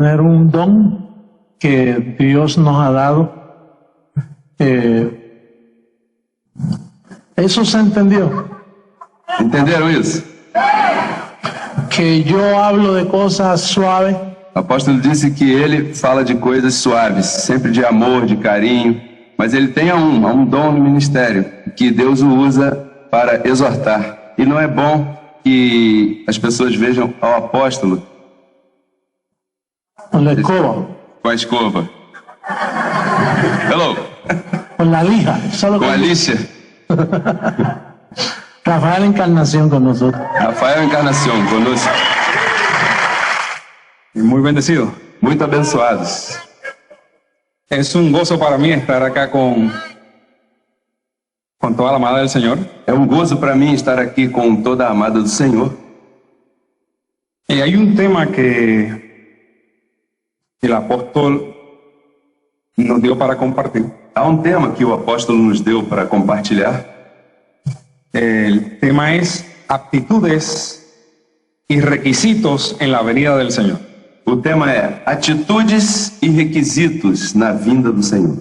tener un don que Dios nos ha dado. Eso se entendió. Entenderam isso? Que yo hablo de cosas suaves. O apóstolo disse que ele fala de coisas suaves, sempre de amor, de carinho, mas ele tem um dom no ministério, que Deus o usa para exortar. E não é bom que as pessoas vejam ao apóstolo Con la escoba, com a escova. Hello, con la lija, solo com a con lixa. Rafael Encarnación con nosotros. Rafael Encarnación conosco. Y muy bendecido. Muito abençoados. Es un gozo para mí estar acá con toda la amada del Señor. É um gozo para mim estar aqui com toda a amada do Senhor. Y hay un tema que el apóstol nos dio para compartir. Há um tema que o apóstolo nos deu para compartilhar. El tema es aptitudes y requisitos en la venida del Señor. O tema é atitudes e requisitos na vinda do Senhor.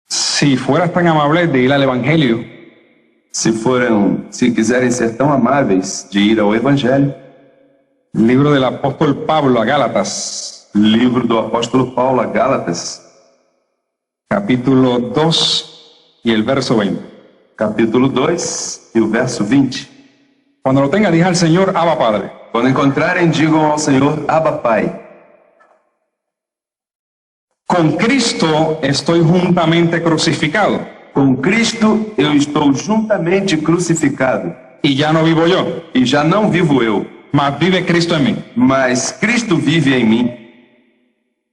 Si fueras tan amable de ir al Evangelio, Se quiserem ser tão amáveis de ir ao Evangelho, libro del apóstol Pablo a Gálatas, livro do apóstolo Paulo a Gálatas, capítulo 2 y el verso 20. capítulo 2 e o verso 20. Cuando lo tenga, dije al Señor, Abba Padre. Quando encontrarem, digam ao Senhor, Abba Pai. Con Cristo estoy juntamente crucificado, Com Cristo eu estou juntamente crucificado, y ya no vivo yo, e já não vivo eu, mas vive Cristo en mí. mas Cristo vive em mim.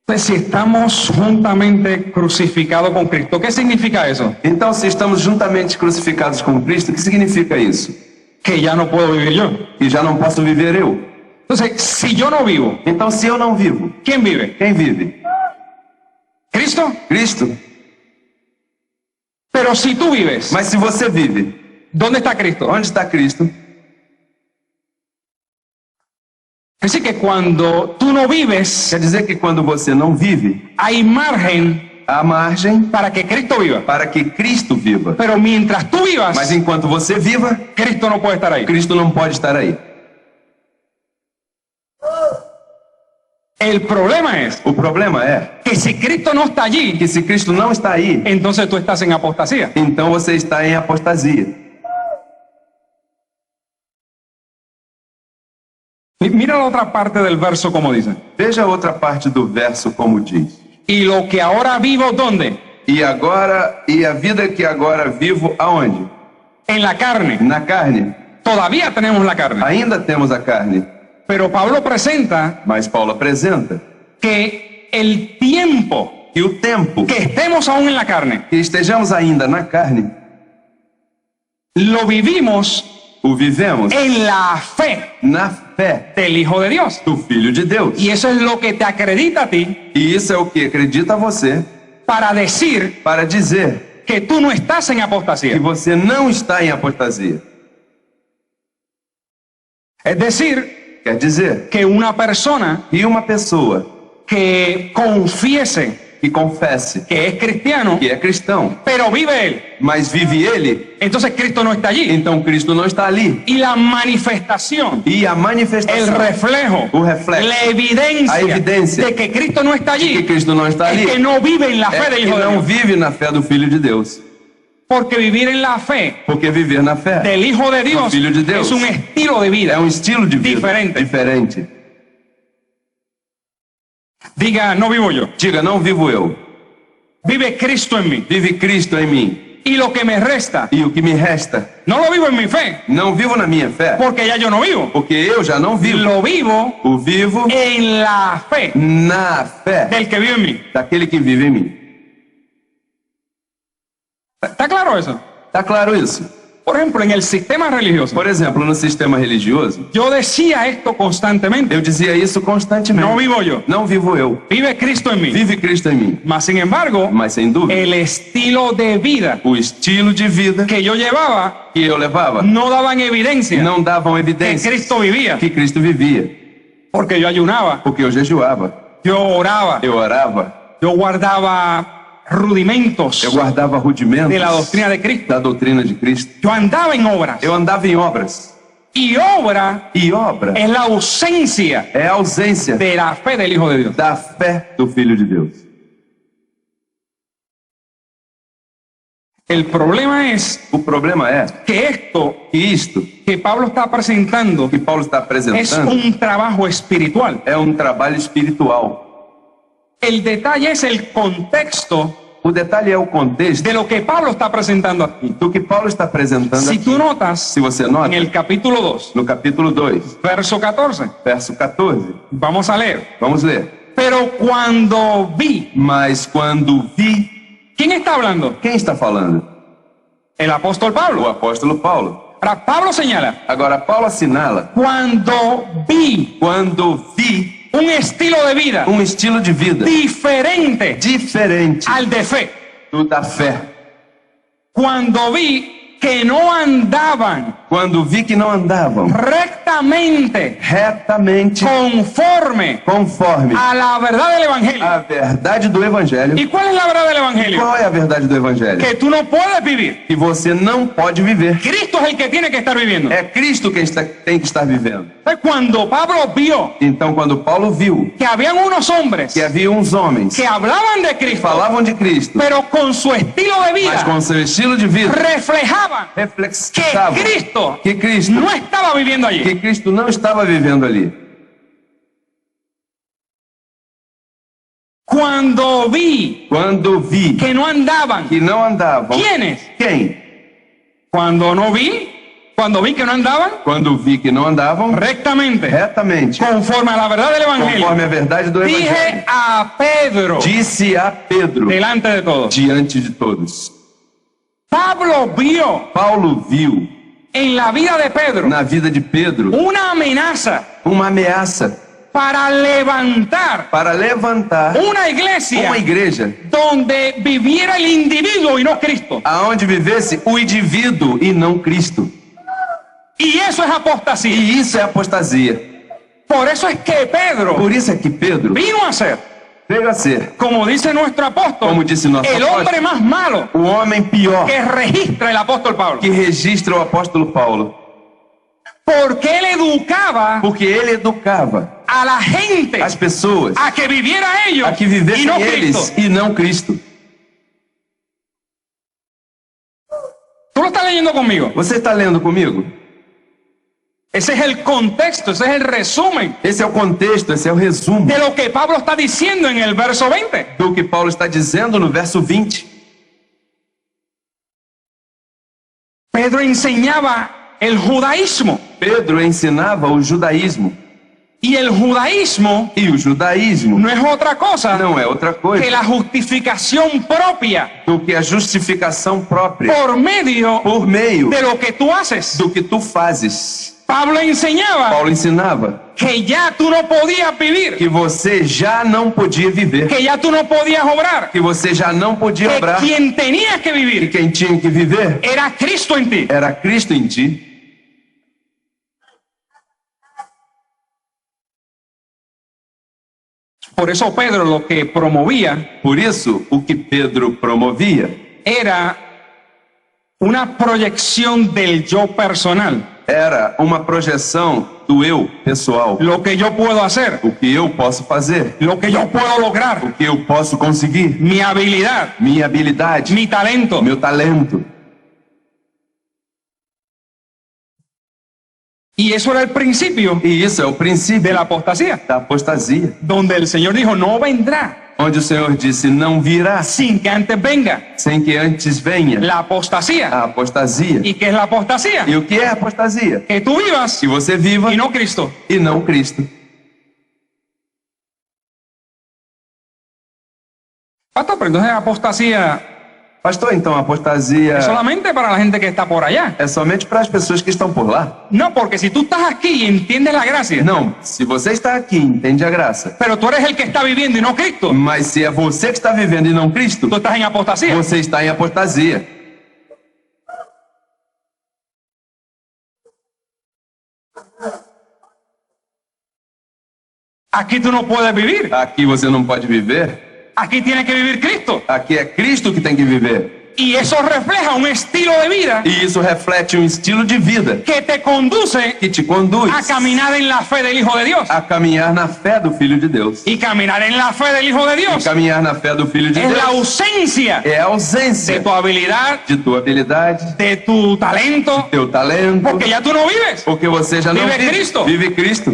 Entonces, si estamos juntamente crucificados con Cristo, ¿qué significa eso? Então, se estamos juntamente crucificados com Cristo, o que significa isso? Que ya no puedo vivir yo. Que já não posso viver eu. Entonces, si yo no vivo, Então, se eu não vivo, ¿quién vive? quem vive? ¿Cristo? Cristo. Pero si tú vives, Mas se você vive, ¿dónde está Cristo? onde está Cristo? Es decir, que cuando tú no vives, Quer dizer que quando você não vive, hay margen há margem para que Cristo viva. para que Cristo viva. Pero mientras tú vivas, Mas enquanto você viva, Cristo no puede estar ahí. Cristo não pode estar aí. El problema es O problema é que si Cristo no está allí, que se Cristo não está aí, entonces tú estás en apostasía. então você está em apostasia. Mira la otra parte del verso como dice. Veja a outra parte do verso como diz. Y lo que ahora vivo, ¿dónde? E a vida que agora vivo aonde? En la carne. Na carne. Todavía tenemos la carne. Ainda temos a carne, Pero Pablo presenta mas Paulo apresenta que el tiempo que o tempo que estemos aún en la carne, que estejamos ainda na carne, lo vivimos o vivemos en la fe na fé del Hijo de Dios. do Filho de Deus. Y eso es lo que te acredita a ti E isso é o que acredita você para decir para dizer que tú no estás en que apostasía. você não está em apostasia. Es decir, Quer dizer que una persona que uma pessoa que confiese que confesse que es cristiano, que é cristão, pero vive él, mas vive ele, entonces Cristo no está allí. então Cristo não está ali. Y la manifestación, E a el manifestação, reflejo, o reflexo, la evidencia, a evidencia de que Cristo no está que allí, Cristo não está ali, es que no vive en la fe é del que Hijo de não Dios. vive na fé do Filho de Deus. Porque vivir en la fe Porque viver na fé del Hijo de Dios Filho de Deus es un estilo de vida. é um estilo de vida Diferente. diferente. Diga, no vivo yo, Diga, não vivo eu, vive Cristo en mí. vive Cristo em mim. Y lo que me resta, E o que me resta, no lo vivo en mi fe, não vivo na minha fé, porque ya yo no vivo. porque eu já não vivo. Lo vivo O vivo en la fe na fé del que vive en mí. daquele que vive em mim. ¿Está claro eso? Tá claro isso? Por ejemplo, en el sistema religioso, Por exemplo, no sistema religioso, yo decía esto constantemente. eu dizia isso constantemente. No vivo yo, Não vivo eu, vive Cristo en mí. vive Cristo em mim. Mas, sin embargo, Mas sem dúvida, el estilo de vida o estilo de vida que yo llevaba que eu levava no daban evidencia não davam que evidência Cristo vivía. que Cristo vivia. Porque yo ayunaba, porque eu jejuava, yo oraba, eu orava, yo guardaba rudimentos eu guardava rudimentos de la doctrina de Cristo. da doutrina de Cristo. Yo andaba en obras. Eu andava em obras. Y obra E obra es la ausencia é a ausência de la fe del Hijo de Dios. da fé do Filho de Deus. El problema es O problema é que esto que isto que Pablo está presentando que Paulo está es apresentando un trabajo espiritual. é um trabalho espiritual. El detalle es el contexto O detalhe é o contexto de lo que Pablo está presentando aquí. do que Paulo está apresentando Si aqui. tú notas, Se você nota, en el capítulo 2, no capítulo 2, verso 14, verso 14, vamos a leer. vamos ler. Pero cuando vi, Mas quando vi, ¿quién está hablando? quem está falando? El apóstol O Pablo. apóstolo Paulo. Ahora, Pablo señala, Agora, Paulo assinala, cuando vi quando vi un estilo de vida estilo de vida diferente diferente al de fe, do da fé. cuando vi que no andaban Quando vi que não andavam rectamente retamente conforme conforme a la verdad del Evangelio. a verdade do Evangelho. ¿Y cuál es la verdad del Evangelio? Qual é a verdade do Evangelho? Que tú no puedes vivir. Que você não pode viver. Cristo es el que tiene que estar viviendo. É Cristo quem tem que estar vivendo. Entonces, cuando Pablo vio Então, quando Paulo viu que habían unos hombres que havia uns homens que hablaban de que Cristo, falavam de Cristo, pero con su estilo de mas vida com seu estilo de vida reflejaban que reflexavam Cristo que Cristo, no estaba viviendo allí. que Cristo não estava vivendo ali. Cuando vi Quando vi que no andaban, que não andavam, ¿quiénes? quem? Cuando vi que no andaban Quando vi que não andavam rectamente, retamente, conforme a la verdad del Evangelio, conforme a verdade do dije Evangelho, a Pedro, disse a Pedro, delante de todos, diante de todos. Pablo vio Paulo viu en la vida de Pedro na vida de Pedro una amenaza uma ameaça para levantar para levantar una iglesia uma igreja donde viviera el individuo y no Cristo. aonde vivesse o indivíduo e não Cristo. Y eso es apostasía. E isso é apostasia. Por eso es que Pedro Por isso é que Pedro vino a ser, veio a ser, como dice nuestro apóstol, como disse nosso el hombre apóstolo, más malo o homem pior que registra el apóstol Pablo. que registra o apóstolo Paulo. Porque él educaba Porque ele educava a la gente as pessoas a que viviera ellos a que y vivessem no eles Cristo. e não Cristo. ¿Tú lo estás leyendo conmigo? Você está lendo comigo? Ese es el contexto, ese es el resumen Esse é o contexto, esse é o resumo de lo que Pablo está diciendo en el verso 20. do que Paulo está dizendo no verso 20. Pedro enseñaba el judaísmo Pedro ensinava o judaísmo. y el judaísmo E o judaísmo no es otra cosa não é outra coisa que la justificación propia do que a justificação própria por medio por meio de lo que tú haces. do que tu fazes. Pablo enseñaba Paulo ensinava que ya tú no podías vivir, que você já não podia viver, que ya tú no podías obrar, que você já não podia que obrar, quien tenías que e vivir quem tinha que viver era Cristo en ti. era Cristo em ti. Por eso Pedro lo que promovía Por isso, o que Pedro promovia era una proyección del yo personal, era uma projeção do eu pessoal, lo que yo puedo hacer, o que eu posso fazer, lo que yo puedo lograr, o que eu posso conseguir, mi habilidad, minha habilidade, mi talento. meu talento. Y eso era el principio E isso é o de princípio la apostasía, da apostasia, donde el Señor dijo, no vendrá onde o Senhor disse: não virá sin que antes venga sem que antes venha la apostasía. a apostasia. ¿Y qué es la apostasía? E o que é apostasia? Que tú vivas Que você viva y no Cristo. e não Cristo. Pastor, pero entonces apostasía Pastor, então a apostasia es solamente para la gente que está por allá. é somente para as pessoas que estão por lá? No, porque si tú estás aquí y entiendes la gracia, Não, se você está aqui, entende a graça. pero tú eres el que está viviendo y no Cristo, Mas se é você que está vivendo e não Cristo, tú estás en apostasía. você está em apostasia. Aquí tú no puedes vivir. Aqui você não pode viver. Aquí tiene que vivir Cristo. Aqui é Cristo que tem que viver. Y eso refleja un estilo de vida E isso reflete um estilo de vida que te conduce que te conduz a caminar en la fe del Hijo de Dios. a caminhar na fé do Filho de Deus. Y caminar en la fe del Hijo de E Dios caminhar na fé do Filho de es la Deus ausencia é a de ausência tu habilidad, de tua habilidade, de tu talento, teu talento, porque ya tú no vives. porque você já não Vive vive. Cristo. Vive Cristo.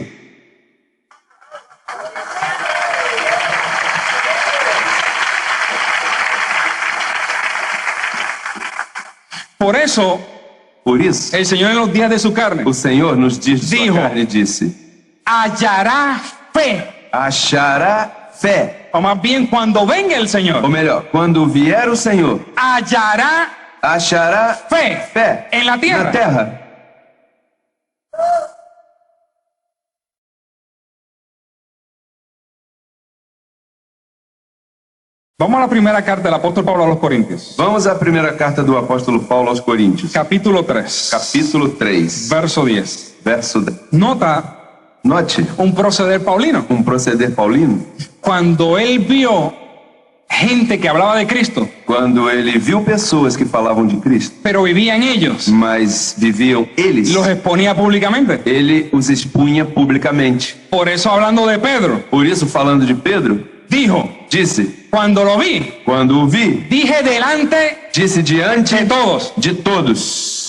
Por eso, Por isso, el Señor en los días de su carne o Senhor nos diz de sua Dijo. carne disse: hallará fe. achará fé. O más bien, cuando venga el Señor, Ou melhor, quando vier o Senhor, hallará achará fe fé en la tierra. na terra. Vamos a la primera carta del apóstol Pablo a los Corintios, Vamos à primeira carta do apóstolo Paulo aos Coríntios, capítulo 3, capítulo 3, verso 10. verso 10. Nota Note un proceder paulino. proceder paulino. Cuando él vio gente que hablaba de Cristo, Quando ele viu pessoas que falavam de Cristo, pero vivía en ellos, mas viviam eles, los exponía públicamente. ele os expunha publicamente. Por eso, hablando de Pedro, Por isso, falando de Pedro, dijo, disse: cuando lo vi, quando o vi, dije delante disse diante de todos. de todos.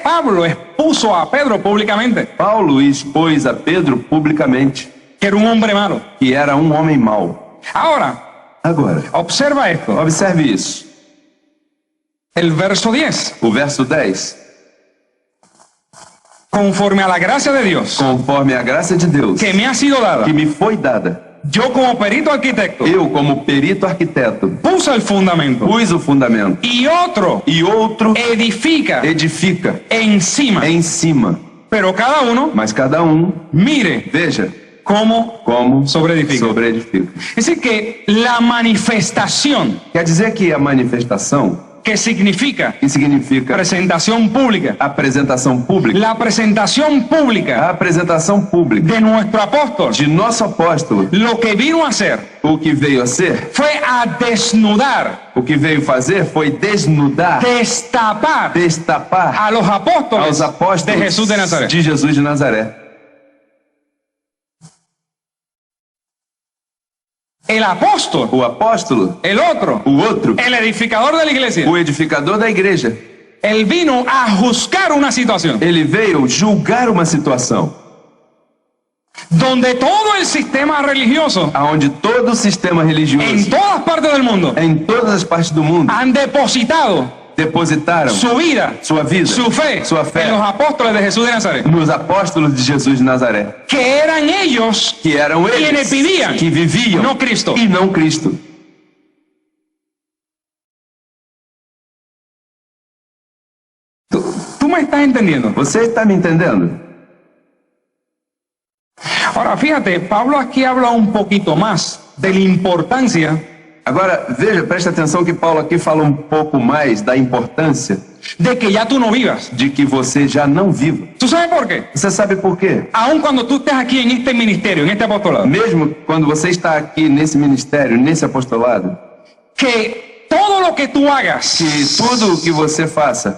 Pablo expuso a Pedro públicamente Paulo expôs a Pedro publicamente que era un hombre malo. que era um homem mau. Ahora, Agora, observa esto. observe isso. El verso 10. O verso 10. Conforme a la gracia de Dios Conforme a graça de Deus que me ha sido dada, que me foi dada, yo como perito arquitecto eu, como perito arquiteto, puse el fundamento pus o fundamento y otro e outro edifica edifica encima. em cima. Pero cada uno Mas cada um, mire veja cómo como Sobreedifica. sobreedifica. Es decir, que la manifestación, Quer dizer que a manifestação, que significa que significa presentación pública, apresentação pública, la presentación pública a apresentação pública de nuestro apóstol, de nosso apóstolo, lo que vino a hacer o que veio a ser, fue a desnudar, o que veio fazer foi desnudar, destapar destapar a los apóstoles aos apóstolos de Jesús de Nazaret. de Jesus de Nazaré. El apóstol, O apóstolo, el otro, o outro, el edificador de la iglesia, o edificador da igreja, él vino a juzgar una situación ele veio julgar uma situação donde todo el sistema religioso aonde todo o sistema en religioso todas partes del mundo em todas as partes do mundo han depositado depositaram su vida, sua vida, su fe sua fé en los apóstoles de Jesús de Nazaret, nos apóstolos de Jesus de Nazaré, que eran ellos que eram quienes eles vivían, que viviam no Cristo. e não Cristo. ¿Tú me estás entendiendo? Você está me entendendo? Ahora, fíjate, Pablo aquí habla un poquito más de la importancia Agora, veja, preste atenção que Paulo aqui fala um pouco mais da importância de que ya tú no vivas. de que você já não viva. ¿Tú sabes por qué? Você sabe por quê? Aun cuando tú estés aquí en este ministerio, en este apostolado, Mesmo quando você está aqui nesse ministério, nesse apostolado, que todo lo que tú hagas que tudo o que você faça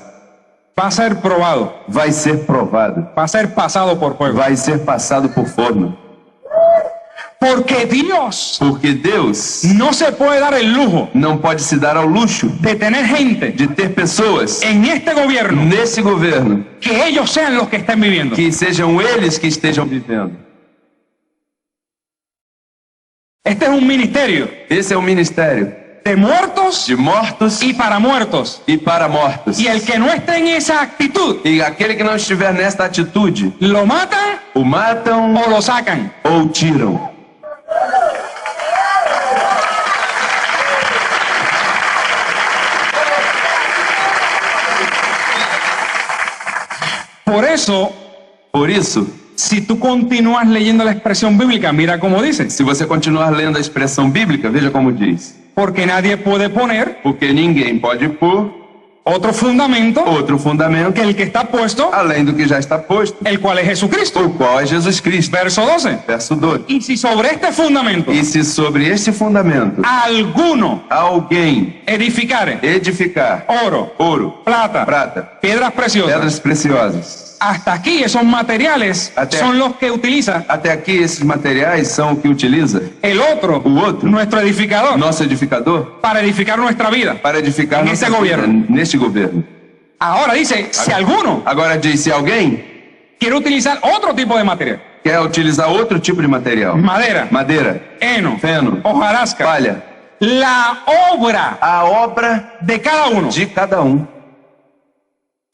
va a ser probado, vai ser provado, va a ser pasado por fuego. vai ser passado por forno. Porque Dios Porque Deus no se puede dar el lujo não pode se dar ao luxo de tener gente de ter pessoas en este gobierno nesse governo que ellos sean los que estén viviendo. que sejam eles que estejam vivendo. Este es un ministerio Esse é um ministério de muertos de mortos y para muertos. e para mortos. Y el que no esté en esa actitud, E aquele que não estiver nesta atitude, lo matan o matam o lo sacan. ou tiram. Por isso, Si tú continúas leyendo la expresión bíblica, mira cómo dice. se você continuar lendo a expressão bíblica, veja como diz. Porque nadie puede poner Porque ninguém pode pôr otro fundamento outro fundamento, que el que está puesto, além do que já está posto, el cual es Jesucristo. o qual é Jesus Cristo. Verso 12. Verso 12. Y si sobre este fundamento E se sobre este fundamento alguno alguém edificare edificar oro, ouro, plata, prata, piedras preciosas, pedras preciosas, hasta aquí esos materiales Hasta- son los que utiliza até aqui esses materiais são o que utiliza el otro, o outro, nuestro edificador, nosso edificador, para edificar nuestra vida. para edificar En nossa ese vida gobierno. neste governo. Ahora dice, si alguno Agora diz, se alguém quiere utilizar otro tipo de material, quer utilizar outro tipo de material, madera, madeira, heno, feno, hojarasca, palha, la obra a obra de cada uno, de cada um.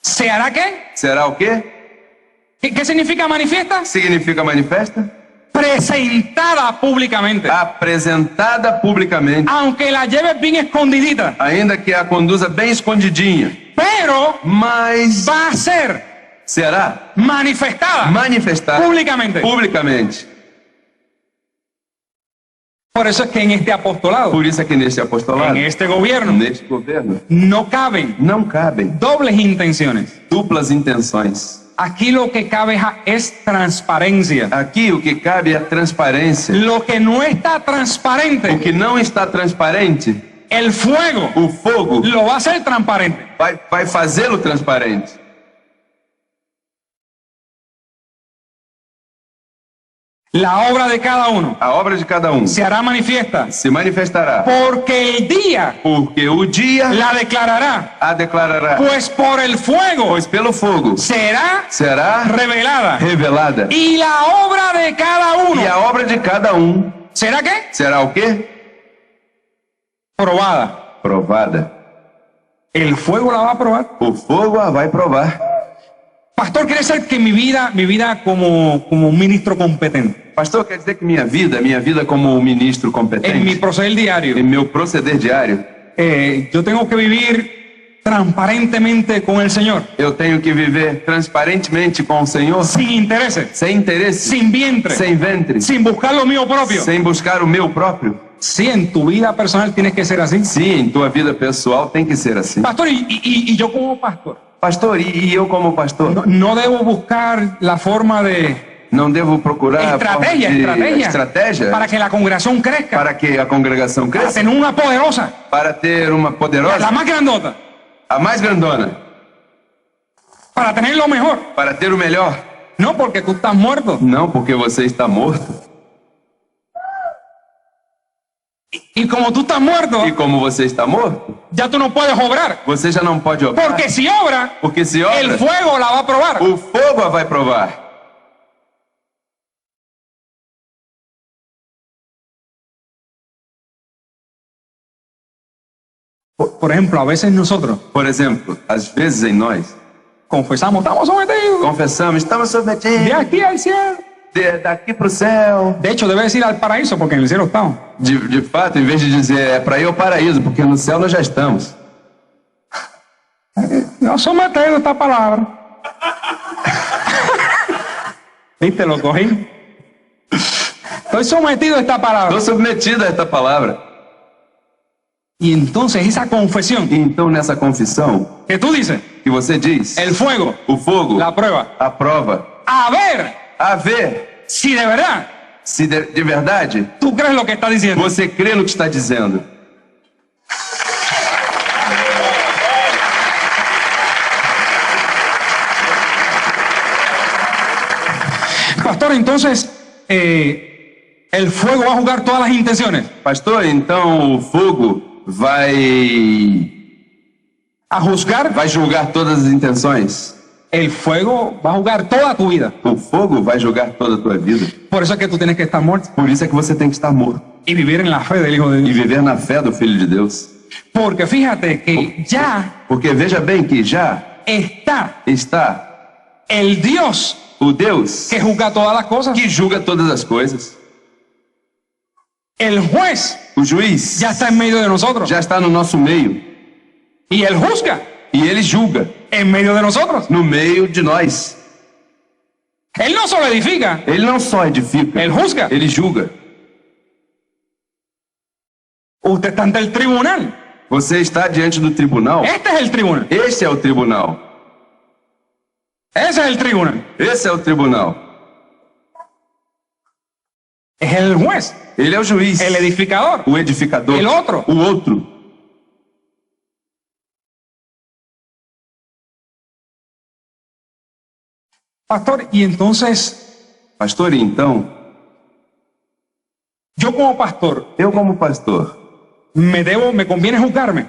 ¿se hará qué? Será o quê? ¿Qué significa manifiesta? Significa manifesta? Presentada públicamente. Apresentada publicamente, Aunque la lleves bien escondidita, ainda que a conduza bem escondidinha, pero mas va a ser será manifestada manifestada públicamente. publicamente. Por eso es que en este apostolado, Por isso é que neste apostolado, en este gobierno, neste governo, no caben não cabem dobles intenciones. duplas intenções. Aquí lo que cabe es transparencia. Aqui o que cabe é a transparência. Lo que no está O transparente, que não está transparente, el fuego o fogo lo va a hacer transparente. vai fazê-lo transparente. La obra de cada uno A obra de cada um se hará manifiesta, se manifestará, porque el día porque o dia la declarará, a declarará, pues por el fuego pois pelo fogo será será revelada. revelada. Y la obra de cada uno, E a obra de cada um ¿será qué? será o quê? Probada. Provada. El fuego la va a probar. O fogo a vai provar. Pastor, quiere decir que mi vida como un ministro competente, Pastor, quer dizer que minha vida como um ministro en mi competente, proceder diario, em meu proceder diário, yo tengo que vivir transparentemente con el Señor, eu tenho que viver transparentemente com o Senhor, sin intereses, sem interesse, sin vientre, sem ventre, sin buscar lo mío propio. sem buscar o meu próprio. Sí, en tu vida personal tienes que ser así. Sim, em tua vida pessoal tem que ser assim. Pastor, y yo como pastor, Pastor, e eu como pastor? no debo buscar la forma de Não devo procurar estratégia para que la congregación crezca, para que a congregação para cresça, tener una poderosa, para ter uma la poderosa, más grandota, a mais grandona, para tener lo mejor. para ter o melhor. No, porque tú estás muerto. Não porque você está morto. Y como tú estás muerto, E como você está morto, ya tú no puedes obrar. você já não pode obrar. Porque si obra, Porque se el obra, fuego la va a probar. o fogo a vai provar. Por ejemplo, a veces nosotros Por exemplo, às vezes em nós, confesamos, estamos sometidos confessamos, estamos de submetidos aquí al cielo. daqui para o céu. De hecho, debes ir al paraíso porque en el cielo estamos. De fato, em vez de dizer é para ir ao paraíso, porque no céu nós já estamos. No sometido esta palabra. ¿Viste? Lo cogí. Estoy sometido a esta palabra. Estou submetido a esta palavra. Y entonces esa confesión E então nessa confissão que tú dices, que você diz, el fuego, o fogo, la prueba, a prova, a ver a ver si de verdad se de verdade tú crees lo que está diciendo. você crê no que está dizendo. Pastor, entonces el fuego va a jugar todas las intenciones. Pastor, então o fogo vai A juzgar, julgar todas as intenções. el fuego va a jugar toda tu vida. O fogo vai julgar toda a tua vida. Por eso es que tú tienes que estar muerto Por isso é que você tem que estar morto y vivir en la fe del Hijo de e Dios. viver na fé do Filho de Deus. Porque fíjate que ya Porque veja bem que já está está el Dios o Deus que juzga todas las cosas. que julga todas as coisas. El juez O juiz ya está en medio de nosotros já está no nosso meio y él juzga e ele julga en medio de nosotros. no meio de nós. Él no solo edifica, Ele não só edifica, él juzga. ele julga. Usted está ante el tribunal Você está diante do tribunal. Este es el tribunal. Este é o tribunal. Ese es el tribunal. Esse é o tribunal. Es el juez, Ele é o juiz, el edificador, o edificador, el otro. o outro. Pastor, y entonces, Pastor, e então, yo como pastor, eu como pastor, me conviene juzgarme.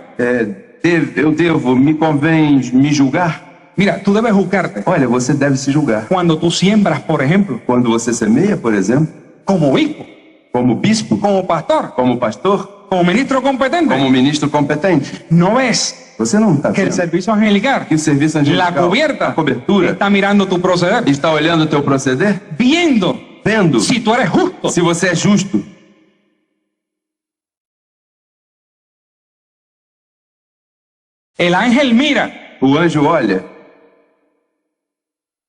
me convém me julgar? Mira, tú debes juzgarte Olha, você deve se julgar. cuando tú siembras, por ejemplo, Quando você semeia, por exemplo, como obispo, como bispo, como pastor, como pastor, como ministro competente. como ministro competente, ¿No ves você não está que el vendo servicio angelical, que o serviço la angelical, cubierta, a cobertura, está mirando tu proceder, está olhando o teu proceder, viendo vendo si tú eres justo? se você é justo? El ángel mira, O anjo olha,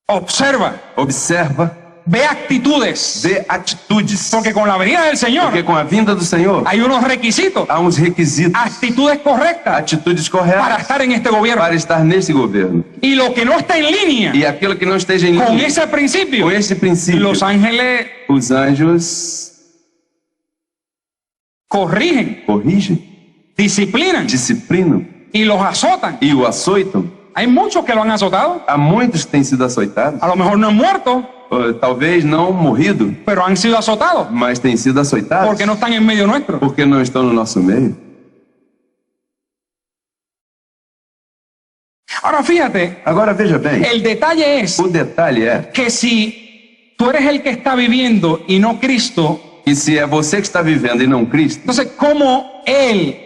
observa, observa, ve actitudes, vê atitudes. porque con la venida del Señor Porque com a vinda do Senhor, hay unos requisitos, há uns requisitos, actitudes correctas atitudes para corretas estar en este gobierno. para estar nesse governo. Y lo que no está en línea E aquilo que não esteja em con linha ese principio, com esse princípio, los ángeles os anjos corrigen, corrigem, disciplinan disciplinam y los azotan. e o açoitam. Hay muchos que lo han azotado, Há muitos que têm sido açoitados, a lo mejor no han muerto, talvez não morrido, pero han sido azotados mas têm sido açoitados porque no están en medio nuestro. porque não estão no nosso meio. Ahora fíjate, Agora veja bem, el detalle es o detalhe é que si tú eres el que está viviendo y no Cristo, que se é você que está vivendo e não Cristo, entonces ¿cómo Él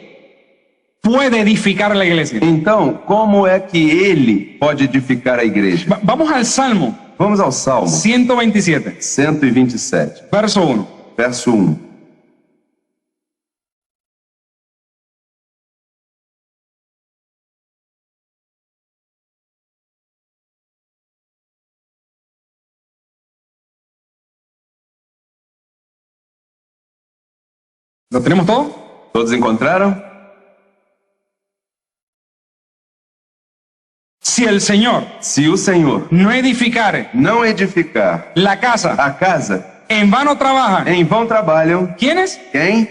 puede edificar la iglesia? então como é que ele pode edificar a igreja? Vamos al Salmo Vamos ao Salmo 127, 127, verso 1. verso 1. ¿Lo tenemos todo? Todos encontraram? Si el Señor Se o Senhor no edificare não edificar la casa, a casa, en vano trabajan. em vão trabalham ¿Quiénes? quem?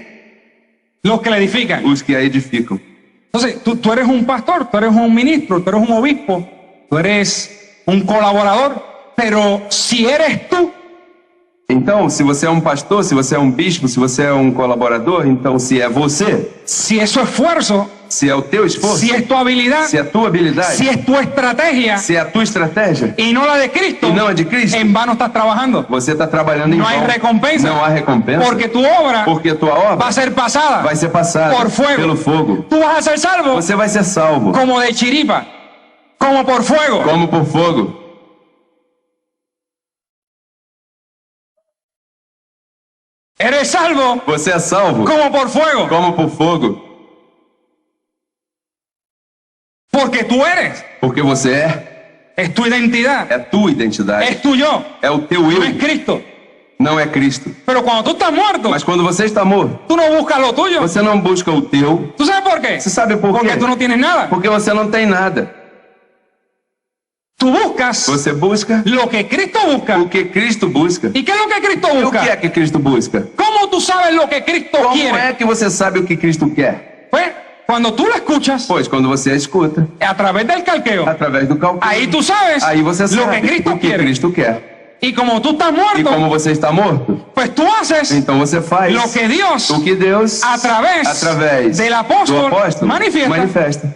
Los que la edifican. Os que a edificam. Entonces, tú eres un pastor, tú eres un ministro, tú eres un obispo, tú eres un colaborador, pero si eres tú, Então, se você é um pastor, se você é um bispo, se você é um colaborador, então se é você, si es su esfuerzo, se é o teu esforço, si es tu habilidad, se é a tua habilidade, si es tu estrategia se é a tua estratégia, y no la de Cristo, e não a de Cristo, en vano estás trabajando. você está trabalhando em No hay vão. recompensa. Não há recompensa. Porque tu obra Porque a tua obra va a ser pasada vai ser passada por fuego. pelo fogo. Tú vas a ser salvo Você vai ser salvo como de chiripa, como por fuego. como por fogo. Eres salvo Você é salvo como por fuego. como por fogo. Porque tú eres. Porque você é Es tu identidad. a tua identidade. Es tu yo. É o teu No es eu, Cristo. não é Cristo. Pero cuando tú estás muerto, Mas quando você está morto, tú no buscas lo tuyo. você não busca o teu. ¿Tú sabes por qué? Você sabe por Porque quê? tú no tienes nada. Porque você não tem nada. Tú buscas Você busca lo que Cristo busca. o que Cristo busca. ¿Y qué es lo que Cristo E o que é busca? que Cristo busca? ¿Cómo tú sabes lo que Cristo Como quiere? é que você sabe o que Cristo quer? Pues, cuando tú lo escuchas Pois quando você a escuta, a través del calqueo, através do cálculo, ahí tú sabes aí você lo sabe que Cristo o que quiere. Cristo quer. Y como tú estás E muerto, como você está morto, pues tú haces então você faz lo que Dios o que Deus, através del apóstol do apóstolo, manifiesta.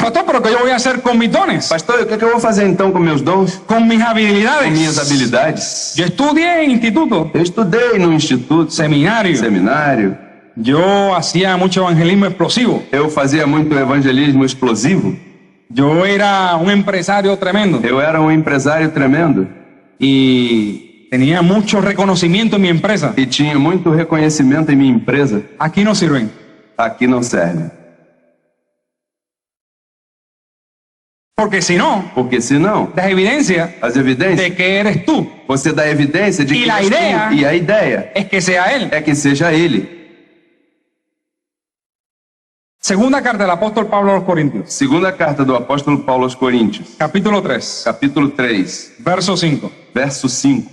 Pastor, pero ¿qué yo voy a hacer con mis dones? Pastor, o que eu vou fazer então com meus dons, Con mis com habilidades. minhas habilidades? Yo estudié en instituto, Eu estudei no instituto, seminario. seminário. Yo hacía mucho evangelismo explosivo. Eu fazia muito evangelismo explosivo. Yo era un empresario tremendo Eu era um empresário tremendo y tenía mucho reconocimiento en mi empresa. e tinha muito reconhecimento em minha empresa. Aquí no sirven. Aqui não serve. Porque si no, Porque senão, das evidencia as evidências, de que eres tú. você dá evidência de E que a és tu. ideia- E a ideia Es que sea Él. é que seja ele. Segunda carta del apóstol Pablo a los Corintios, Segunda carta do apóstolo Paulo aos Coríntios, capítulo 3, capítulo 3, verso 5. verso 5.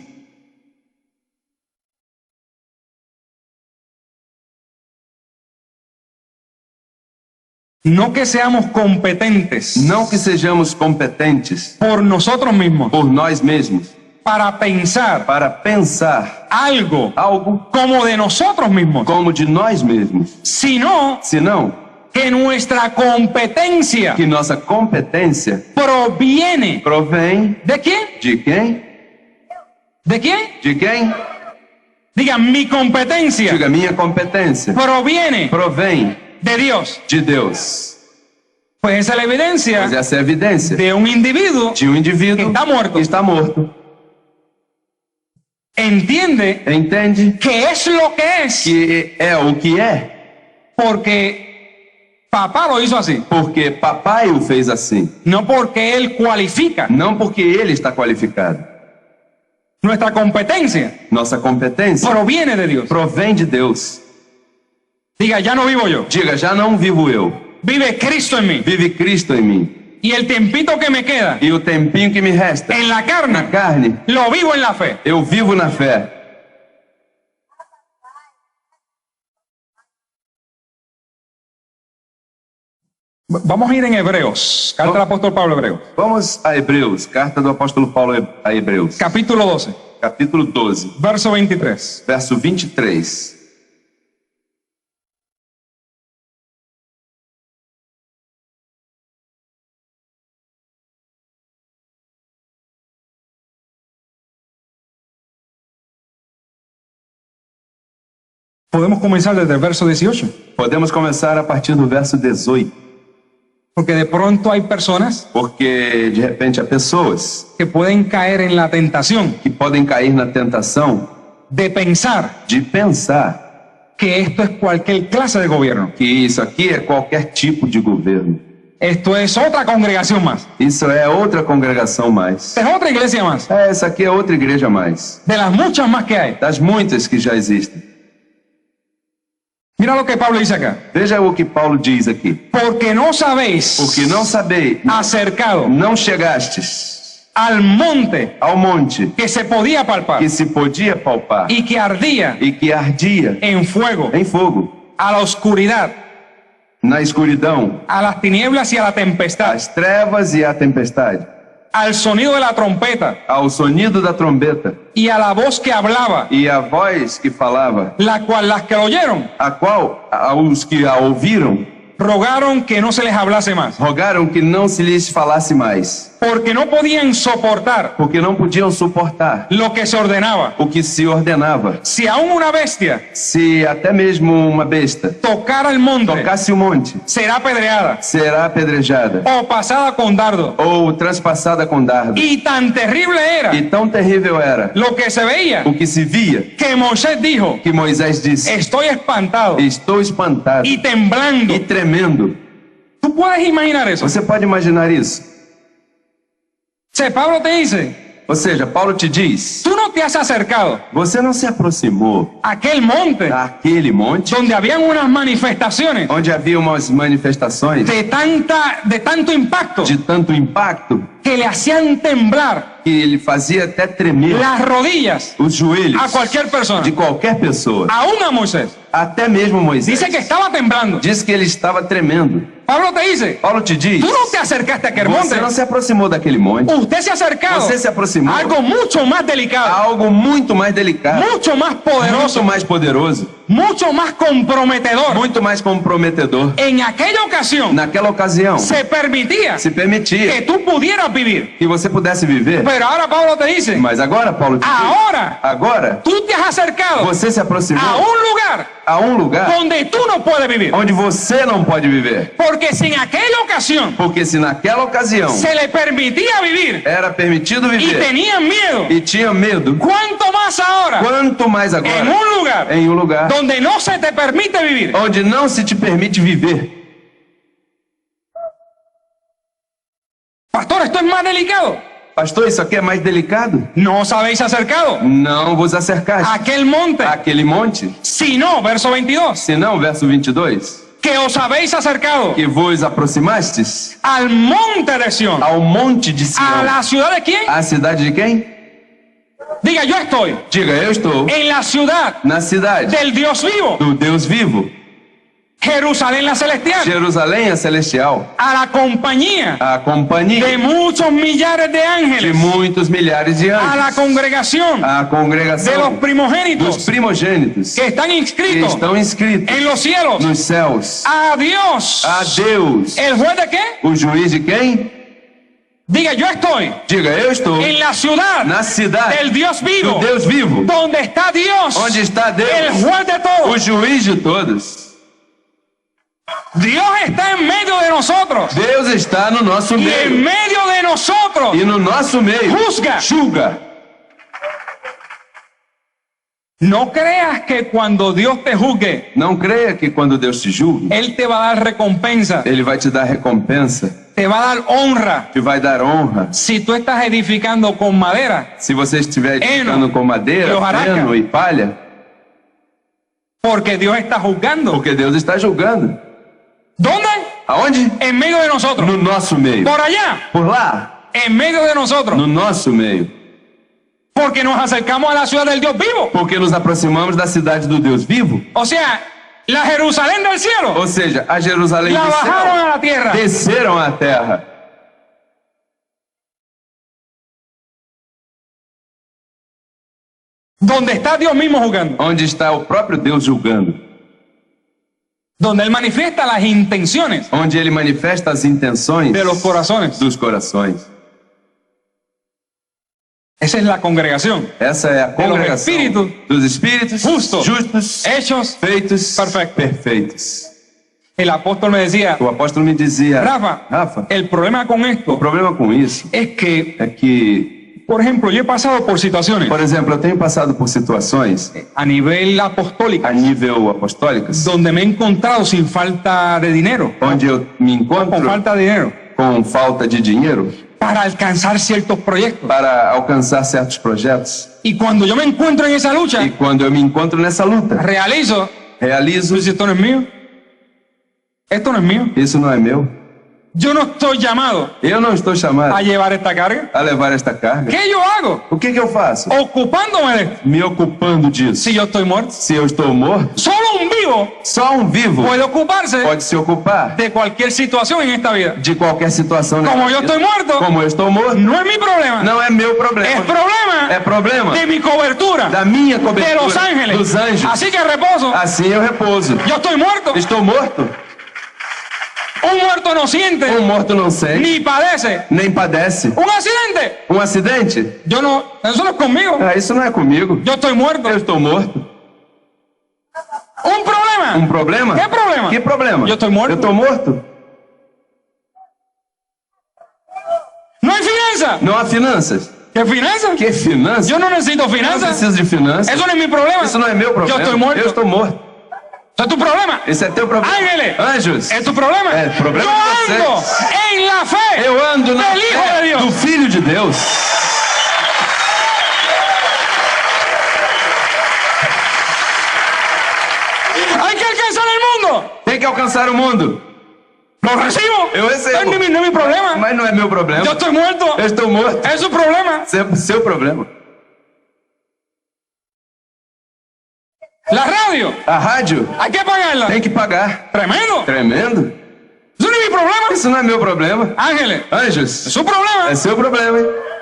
No que seamos competentes Não que sejamos competentes por nosotros mismos por nós mesmos para pensar para pensar algo algo como de nosotros mismos, como de nós mesmos, sino senão que nuestra competencia que nossa competência proviene provém ¿de quién? de quem? ¿De quién? De quem? Diga, mi competencia Diga, minha competência proviene provém de Dios. de Deus. Pues esa es la Mas evidencia essa é a evidência de un individuo de um indivíduo que está muerto. que está morto. Entiende Entende que es lo que es que é o que é, porque papá lo hizo así, porque papai o fez assim, no porque él cualifica. não porque ele está qualificado. Nuestra competencia Nossa competência proviene de Dios. provém de Deus. Diga, ya no vivo yo, Diga, já não vivo eu, vive Cristo en mí. vive Cristo em mim. Y el tiempito que me queda E o tempinho que me resta en la na carne, carne, lo vivo en la fe. eu vivo na fé. Vamos a ir en Hebreos, carta del apóstol Pablo a Hebreos, Vamos a Hebreus, carta do apóstolo Paulo a Hebreus, capítulo 12, capítulo 12, verso 23. verso 23. Podemos comenzar desde el verso 18, Podemos começar a partir do verso 18, porque de pronto hay personas porque de repente há pessoas que pueden caer en la tentación que podem cair na tentação de pensar de pensar que esto es cualquier clase de gobierno. que isso aqui é qualquer tipo de governo. Esto es otra congregación más. Isso é outra congregação mais. Esta es otra iglesia más. Essa aqui é outra igreja mais. De las muchas más que hay. Das muitas que já existem. Mira lo que Pablo dice acá. Veja o que Paulo diz aqui. Porque no sabéis Porque não sabeis, acercado não chegastes al monte ao monte que se podía palpar que se podia palpar y que ardía e que ardia en fuego, em fogo, a la oscuridad, na escuridão, a las tinieblas y a la tempestad, as trevas e a tempestade, al sonido de la trompeta ao sonido da trombeta y a la voz que hablaba, e a voz que falava, la cual las que lo oyeron a qual aos que a ouviram rogaron que no se les hablase más, rogaram que não se lhes falasse mais, porque no podían soportar porque não podiam suportar lo que se ordenaba. o que se ordenava. Si aún una bestia Se até mesmo uma besta tocara el monte, tocasse o monte, será apedreada será apedrejada o pasada con dardo. ou transpassada com dardo. Y tan terrible era E tão terrível era lo que se veía o que se via que Moisés dijo, que Moisés disse: estoy espantado estou espantado y temblando. e tremendo. ¿Tú puedes imaginar eso? Você pode imaginar isso? Pablo te dice, Ou seja, Paulo te diz: tú no te has acercado você não se aproximou a aquel monte daquele monte donde habían unas manifestaciones onde havia umas manifestações de tanto impacto de tanto impacto que le hacían temblar que ele fazia até tremer las rodillas os joelhos a cualquier persona, de qualquer pessoa, aún a Moisés. até mesmo Moisés. Dice que estaba temblando. Diz que ele estava tremendo. Pablo te dice, Paulo te diz: tú no te acercaste a aquel monte, você não se aproximou daquele monte, usted se ha acercado você se aproximou a algo mucho más a delicado, algo muito mais delicado, mucho más poderoso, muito mais poderoso, mucho más comprometedor. muito mais comprometedor. En aquella ocasión Naquela ocasião, se permitía se que permitia tú pudieras vivir. que você pudesse viver. Pero ahora Pablo te dice, Mas agora, Paulo te diz: agora tú te has acercado você se aproximou a un lugar a um lugar donde tú no puedes vivir. onde você não pode viver. Porque si en aquella ocasión Porque se naquela ocasião se le permitía vivir era permitido y viver tenían miedo, e tinha medo, ¿cuánto más ahora quanto mais en agora un lugar em um lugar donde no se te permite vivir? onde não se te permite viver? Pastor, esto es más delicado. Pastor, isso aqui é mais delicado? No os habéis acercado Não vos acercaste a aquel monte, àquele monte? sino, verso 22, Se não, verso 22, que os habéis acercado que vos aproximastes al monte de Sión. ao monte de ¿A Sião. la ciudad de quién? A cidade de quem? Diga, yo estoy Diga, eu estou en la ciudad na cidade del Dios vivo, do Deus vivo. Jerusalén la celestial, Jerusalém a celestial, a la compañía a companhia de muchos millares de de ángeles, muitos milhares de a la anjos, congregación a de los congregação primogénitos dos primogênitos que están que inscritos estão inscritos en los cielos. nos céus. A Dios, A Deus, ¿el juez de qué? o juiz de quem? Diga, yo estoy Diga, eu estou en la ciudad na cidade del Dios vivo, do Deus vivo, donde está Dios, onde está el Deus, juez de o todos. juiz de todos. Dios está en medio de nosotros Deus está no nosso y en meio medio de nosotros e no nosso meio juzga. julga. No creas que cuando Dios te juzgue, Não creia que quando Deus te julgue, Él te va a dar recompensa, Ele vai te dar recompensa, te va a dar honra. te vai dar honra. Si tú estás edificando con madera, Se você estiver edificando Heno com madeira, e hojarasca. feno e palha, porque Dios está juzgando. porque Deus está julgando. ¿Dónde? Aonde? En medio de nosotros. No nosso meio. Por allá, Por lá, en medio de nosotros. no nosso meio. Porque nos acercamos a la ciudad del Dios vivo. Porque nos aproximamos da cidade do Deus vivo. O sea, la Jerusalén del cielo Ou seja, a Jerusalém la do bajaron a céu la tierra. desceram à terra. Donde está Dios mismo juzgando. Onde está o próprio Deus julgando. Donde Él manifiesta las intenciones Onde Ele manifesta as intenções de los corazones. dos corações. Esa es la congregación. Essa é a congregação espíritos dos espíritos justos, justos, hechos. feitos perfeitos. El apóstol me decía, O apóstolo me dizia, Rafa, el problema con o esto problema com isso es que, é que, por ejemplo, yo he pasado por situaciones por exemplo, eu tenho passado por situações a nivel apostólico a nível apostólicas, donde me he encontrado sin falta de dinero, onde eu me con encontro falta de dinero, com falta de dinheiro para alcanzar ciertos proyectos. para alcançar certos projetos. Y cuando yo me encuentro en esa lucha, E quando eu me encontro nessa luta, realizo, realizo, esto no es mío, esto no es mío. isso não é meu. Yo no estoy llamado Eu não estou chamado a llevar esta carga. a levar esta carga. ¿Qué yo hago? O que eu faço? Ocupándome de esto. Me ocupando disso. Si yo estoy muerto. Se eu estou morto, Solo un vivo só um vivo puede ocuparse pode se ocupar de cualquier situación en esta vida. de qualquer situação. na Como vida. yo estoy muerto, Como eu estou morto, no es mi problema. não é meu Es problema. problema É problema de mi cobertura da minha de cobertura los ángeles. dos anjos. Así que reposo. Assim eu repouso. Yo estoy muerto. Estou morto. Un muerto no siente Morto não sente, ni padece. nem padece. Un accidente. Um acidente? Yo no, eso no es conmigo. Isso não é comigo. Yo estoy muerto. Eu estou morto. Un problema. Problema? ¿Qué problema? Que problema? Eu estou morto. Eu estou morto. No hay finanzas. Não há finanças. ¿Qué finanzas? Que finanças? Yo no necesito Eu não finanzas. preciso de finanças. Eso no es mi problema. Isso não é meu problema. Yo estoy muerto. Eu estou morto. Eso es tu problema. Esse é teu problema. Ángeles. Anjos. Es tu problema. É problema Yo de ando vocês. en la fe Eu ando na del Hijo de fé Dios. do Filho de Deus. Hay que alcanzar el mundo. Tem que alcançar o mundo. Lo recibo. Eu recebo. No es mi problema. Mas não é meu problema. Yo estoy muerto. Eu estou morto. Es su problema. Seu problema. La radio. A rádio Hay que pagarla. tem que pagar. Tremendo. Tremendo. Eso no es mi problema. Isso não é meu problema. Ángeles. Anjos. Es su problema. É seu problema.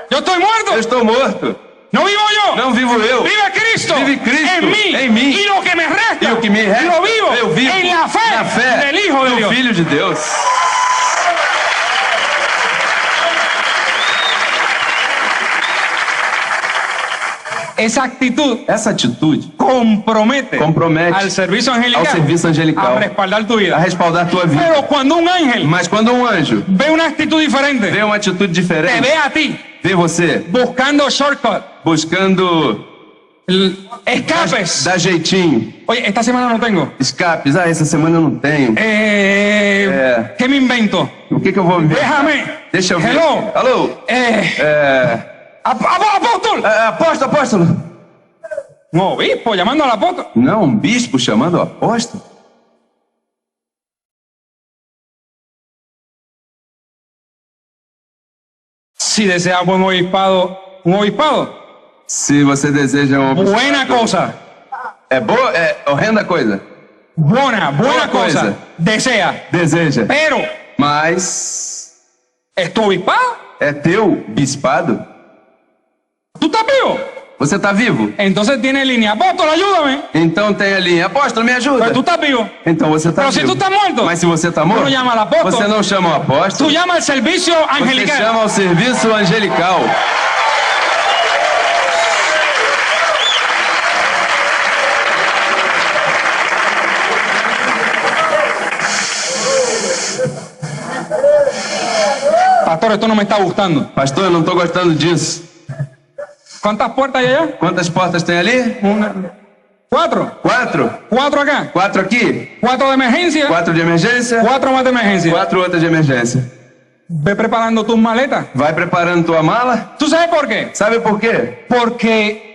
Yo estoy muerto. Eu estou morto. No vivo yo. Não vivo eu. Vive Cristo. Vive Cristo en mí. Y lo que me resta. E o que me resta, lo vivo. eu vivo en la fe, del Hijo de do Dios. Filho de Deus. Esa actitud Essa atitude compromete al servicio angelical, ao serviço angelical a respaldar tu a vida. respaldar tua vida. Pero cuando un ángel Mas quando um anjo ve una actitud diferente, vê uma atitude te diferente, ve a ti vê você buscando shortcut, buscando Escapes. Dá jeitinho. Oye, esta semana no tengo. Escapes. Ah, essa semana eu não tenho. ¿Qué me invento? O que eu vou ver? Déjame. Deixa eu ver. Hello. Alô? Apóstol. Apóstolo. Un obispo llamando al apóstol. Não, um bispo chamando o apóstolo. Si desea buen obispado, un obispado. Se você deseja Buena cosa. É boa, é horrenda coisa. Buena Buena cosa. cosa. Desea. Deseja. Pero, Mas ¿es tu obispado? é teu bispado? ¿Tú estás vivo? Você está vivo? Entonces tiene línea. Apóstol, ayúdame. Então tem a linha. Apóstolo, me ajuda. Pero tú estás vivo. Então você está Pero vivo. si tú estás muerto, Mas se você está tú morto, no llamas al apóstol. você não chama o Tú apóstolo. llamas al servicio Você angelical. chama o serviço angelical. Pastor, esto no me está gustando. Pastor, eu não estou gostando disso. ¿Cuántas puertas hay allá? Quantas portas tem ali? Cuatro. 4. 4 acá. 4 aqui. 4 de emergencia. 4 de emergência. 4 más de emergencia. 4 outras de emergência. Ve preparando tus maletas. Vai preparando tua mala. ¿Tú sabes por qué? Sabe por quê? Porque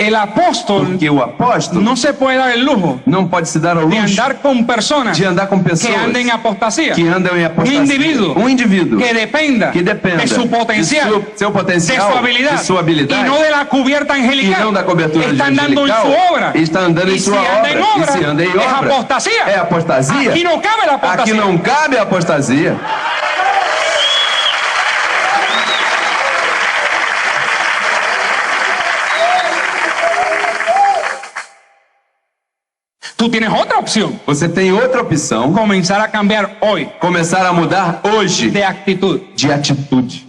el apóstol Porque o apóstolo no se puede dar el lujo não pode se dar ao de luxo andar con personas de andar com que pessoas anden en apostasía. que andam em apostasia. Un individuo que dependa de su potencial, de seu de potencial, su habilidad, de sua habilidade, y no de la cubierta e angelical. não da cobertura Está andando en angelical. su obra. Está andando Y em si sua anda en obra. obra, E se anda em es obra, apostasía. é apostasia. Aquí no cabe la apostasía. Aqui não cabe a apostasia. Tú tienes otra opción. Você tem outra opção. Comenzar a cambiar hoy Começar a mudar hoje de actitud de atitude.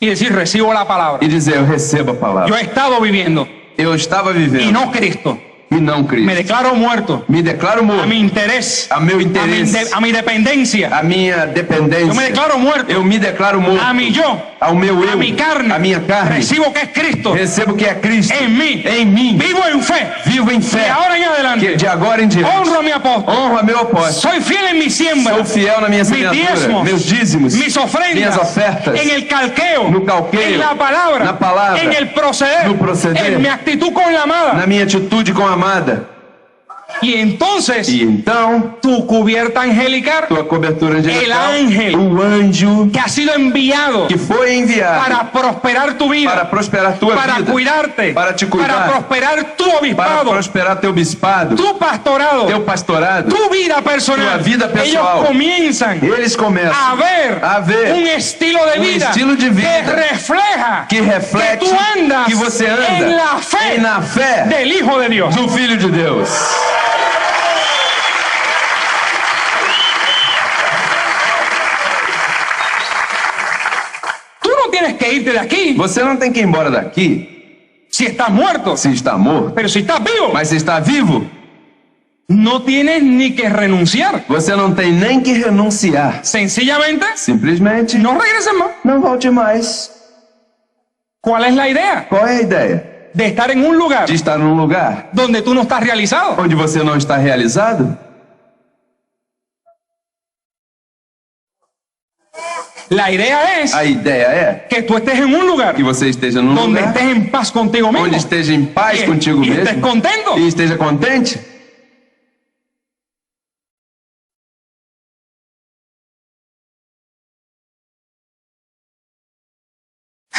y decir, recibo la palabra. E dizer, eu recebo a Yo palavra. he estado viviendo Eu estava y vivendo no Cristo. e não Cristo. Me declaro muerto Me declaro a morto. mi interés, A meu interesse. a mi dependencia. A minha dependência. Yo me declaro muerto Eu me declaro morto. a mi yo, Ao meu eu. a mi carne. A minha carne. Recibo que es Cristo Recebo que é Cristo. en mí. Em mim. Vivo en fe. Vivo em De fé. ahora en adelante. Que de agora em diante. Honro a mi apóstol. Honro a meu apóstolo. Soy fiel en mi siembra. Sou fiel na minha Mis semeadura. diezmos. Meus dízimos. Mis ofrendas. Minhas ofertas. En el calqueo. No calqueio. En la palabra. Na palavra. En el proceder. No proceder. En mi actitud con la amada. Na minha atitude com a amada. Y entonces, E então, tu cubierta angelical tua cobertura angelical. El ángel. O anjo que ha sido enviado que foi enviado para prosperar tu vida, para prosperar tua para vida. cuidarte, Para te cuidar. para prosperar tu Para obispado, prosperar teu bispado. tu pastorado, Teu pastorado. tu vida personal. Tua vida pessoal. Ellos comienzan Eles começam a ver un estilo de vida, estilo de vida que refleja que reflete que tú andas que você anda en la fe na fé del Hijo de Dios. do Filho de Deus. Tú no tienes que irte de aquí Você não tem que ir embora daqui si estás muerto, se está morto, pero si estás vivo, mas se está vivo, no tienes ni que renunciar. você não tem nem que renunciar. Sencillamente, Simplesmente no regreses más. não volte mais. ¿Cuál es la idea? Qual é a ideia? De estar en un lugar De estar num lugar donde tú no estás realizado. onde você não está realizado? La idea es A ideia é que tú estés en un lugar que você esteja num donde lugar estés en paz contigo mismo onde esteja em paz y, contigo y estés mesmo contento. e esteja contente.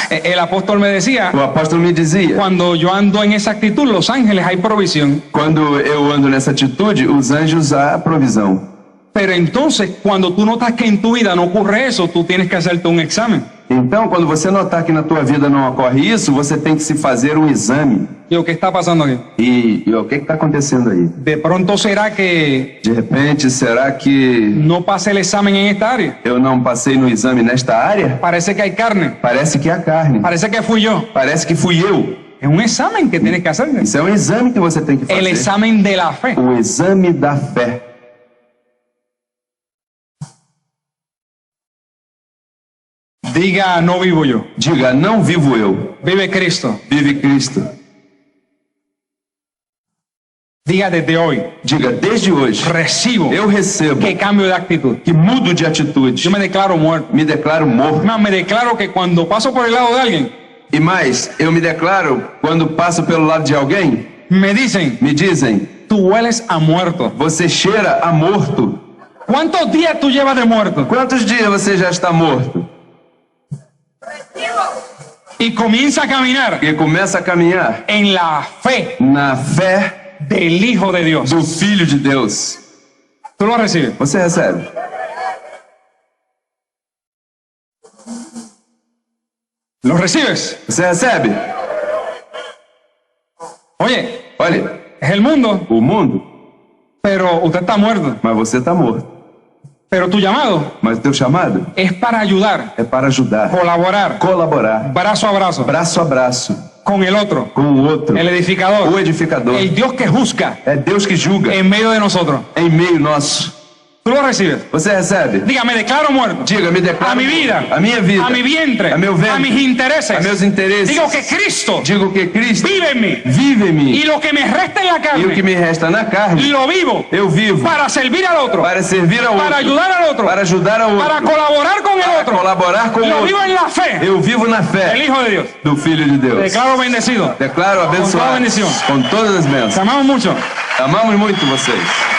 El apóstol me decía, O apóstolo me dizia, cuando yo ando en esa actitud, los ángeles hay provisión. quando eu ando nessa atitude, os anjos há provisão. Pero entonces, cuando tú notas que en tu vida no ocurre eso, tú tienes que hacerte un examen. Então, quando você notar que na tua vida não ocorre isso, você tem que se fazer um exame. Digo, ¿qué está pasando aquí? E o que está acontecendo aí? De pronto será que De repente, será que no pasé el examen en esta área. eu não passei no exame nesta área? Parece que hay carne. Parece que é a carne. Parece que fui yo. Parece que fui eu. Es un examen que tienes que hacer. Isso é um exame que você tem que El fazer. examen de la fe. O exame da fé. Diga, no vivo yo, Diga, não vivo eu, vive Cristo. vive Cristo. Diga desde hoy, Diga, desde hoje, recibo eu recebo que cambio de actitud. que mudo de atitude. Yo me declaro muerto. Me declaro morto. Más, me declaro que cuando paso por el lado de alguien, E mais, eu me declaro, quando passo pelo lado de alguém, me dicen, me dizem, tú hueles a muerto. você cheira a morto. ¿Cuántos días tú llevas de muerto? Quantos dias você já está morto? Y comienza a caminar E começa a caminhar en la fe na fé del Hijo de Dios. do Filho de Deus. Tú lo recibes. Você recebe? ¿Lo recibes? Você recebe? Oye, Olha, es el mundo, o mundo, pero usted está muerto. mas você está morto. Pero tu llamado Mas o teu chamado es para ayudar, é para ajudar, colaborar, colaborar, brazo a brazo, braço a braço, con el otro, com o outro, el o edificador, edificador. el Dios que juzga É Deus que julga en medio de nosotros. em meio nosso. ¿Tú lo recibes? Você recebe? Diga, me declaro muerto. Diga, me declaro A mi vida, a minha vida, a mi vientre, a meu ventre, a mis intereses. a meus interesses. Digo que Cristo Digo que Cristo vive en mí. vive em mim. Y lo que me resta en la E o que carne, me resta na carne, lo vivo eu vivo para servir al otro, para servir ao outro, para ayudar al otro, para ajudar ao para outro, colaborar con el para otro. colaborar com o Lo outro. vivo en la fe Eu vivo na del fé Hijo de Dios. do Filho de Deus. Declaro bendecido. Declaro toda abençoado bendição. com todas as Te bênçãos. amamos mucho. Amamos muito vocês.